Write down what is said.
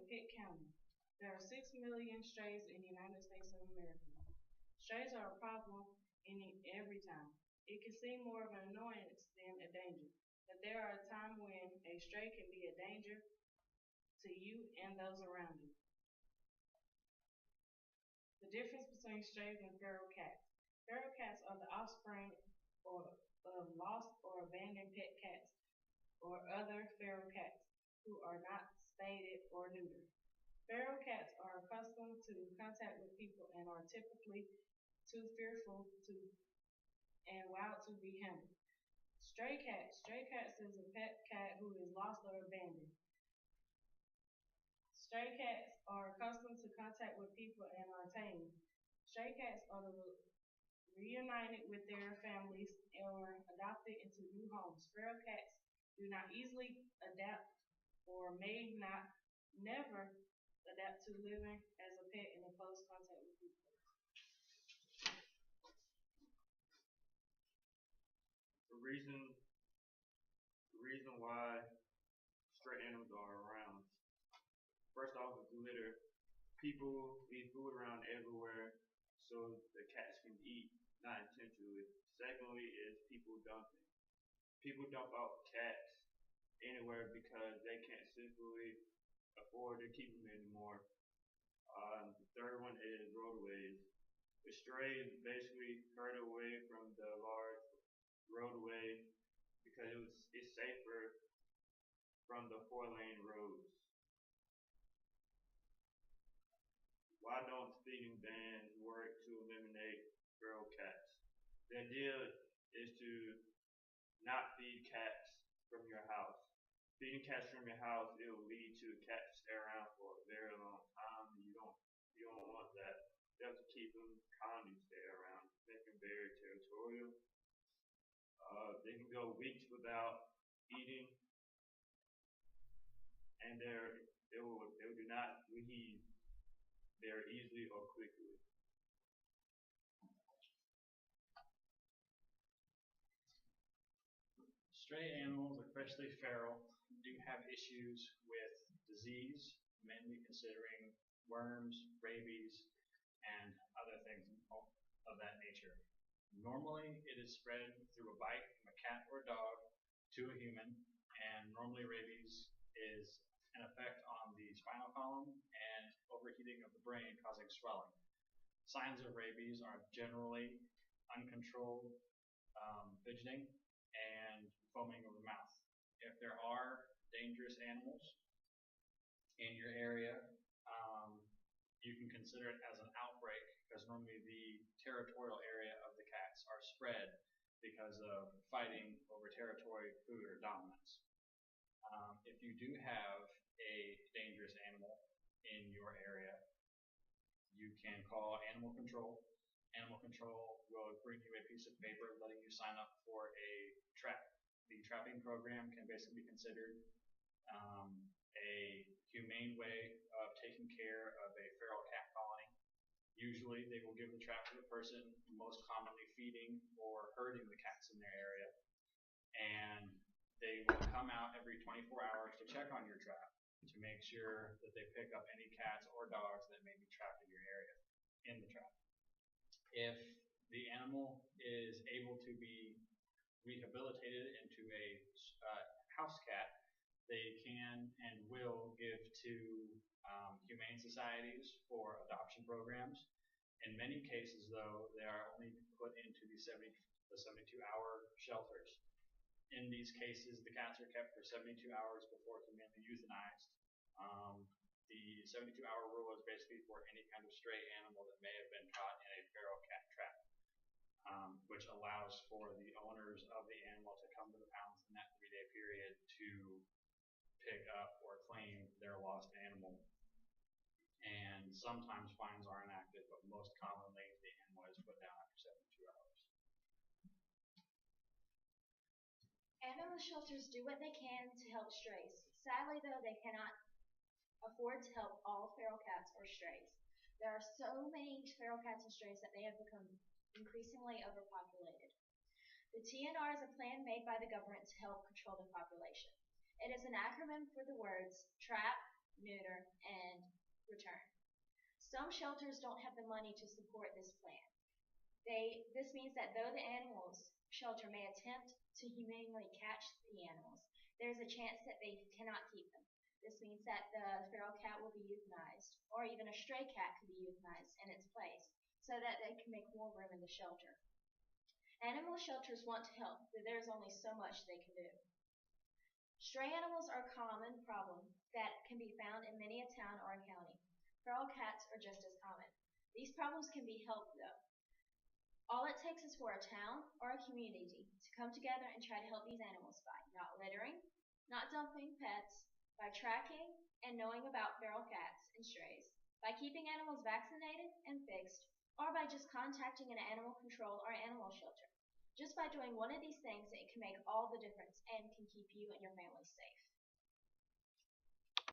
Pitt County. There are 6 million strays in the United States of America. Strays are a problem in every town. It can seem more of an annoyance than a danger, but there are a time when a stray can be a danger to you and those around you. The difference between strays and feral cats. Feral cats are the offspring or of lost or abandoned pet cats or other feral cats who are not spayed or neutered. Feral cats are accustomed to contact with people and are typically too fearful to and wild to be handled. Stray cats. Stray cats is a pet cat who is lost or abandoned. Stray cats are accustomed to contact with people and are tame. Stray cats are reunited with their families or adopted into new homes. Feral cats do not easily adapt or may not never adapt to living as a pet in a close contact with people. The reason the reason why stray animals are around. First off is litter. People leave food around everywhere so the cats can eat, not intentionally. Secondly is people dumping. People dump out cats anywhere because they can't simply afford to keep them anymore. The third one is roadways. The stray is basically herded away from the large roadway because it's safer from the 4-lane roads. Why don't feeding bans work to eliminate feral cats? The idea is to not feed cats from your house. Feeding cats from your house, it will lead to cats stay around for a very long time. You don't want that. You have to keep them calm and stay around, make them very territorial. They can go weeks without eating, and they do not leave very easily or quickly. Stray animals, especially feral, do have issues with disease, mainly considering worms, rabies, and other things of that nature. Normally, it is spread through a bite from a cat or a dog to a human, and normally rabies is an effect on the spinal column and overheating of the brain causing swelling. Signs of rabies are generally uncontrolled fidgeting and foaming of the mouth. If there are dangerous animals in your area, you can consider it as an outbreak because normally the territorial area of the cats are spread because of fighting over territory, food, or dominance. If you do have a dangerous animal in your area, you can call animal control. Animal control will bring you a piece of paper letting you sign up for a trap. The trapping program can basically be considered a humane way of taking care of a feral cat colony. Usually they will give the trap to the person most commonly feeding or herding the cats in their area, and they will come out every 24 hours to check on your trap to make sure that they pick up any cats or dogs that may be trapped in your area in the trap. If the animal is able to be rehabilitated into a house cat, they can and will give to humane societies for adoption programs. In many cases, though, they are only put into the 72-hour shelters. In these cases, the cats are kept for 72 hours before humanely euthanized. The 72-hour rule is basically for any kind of stray animal that may have been caught in a feral cat trap, which allows for the owners of the animal to come to the pounds in that 3-day period to pick up or claim their lost animal. And sometimes fines are enacted, but most commonly the animal is put down after 72 hours. Animal shelters do what they can to help strays. Sadly, though, they cannot afford to help all feral cats or strays. There are so many feral cats and strays that they have become increasingly overpopulated. The TNR is a plan made by the government to help control the population. It is an acronym for the words trap, neuter, and return. Some shelters don't have the money to support this plan. This means that though the animals shelter may attempt to humanely catch the animals, there is a chance that they cannot keep them. This means that the feral cat will be euthanized, or even a stray cat could be euthanized in its place, so that they can make more room in the shelter. Animal shelters want to help, but there is only so much they can do. Stray animals are a common problem that can be found in many a town or a county. Feral cats are just as common. These problems can be helped though. All it takes is for a town or a community to come together and try to help these animals by not littering, not dumping pets, by tracking and knowing about feral cats and strays, by keeping animals vaccinated and fixed, or by just contacting an animal control or animal shelter. Just by doing one of these things, it can make all the difference and can keep you and your family safe.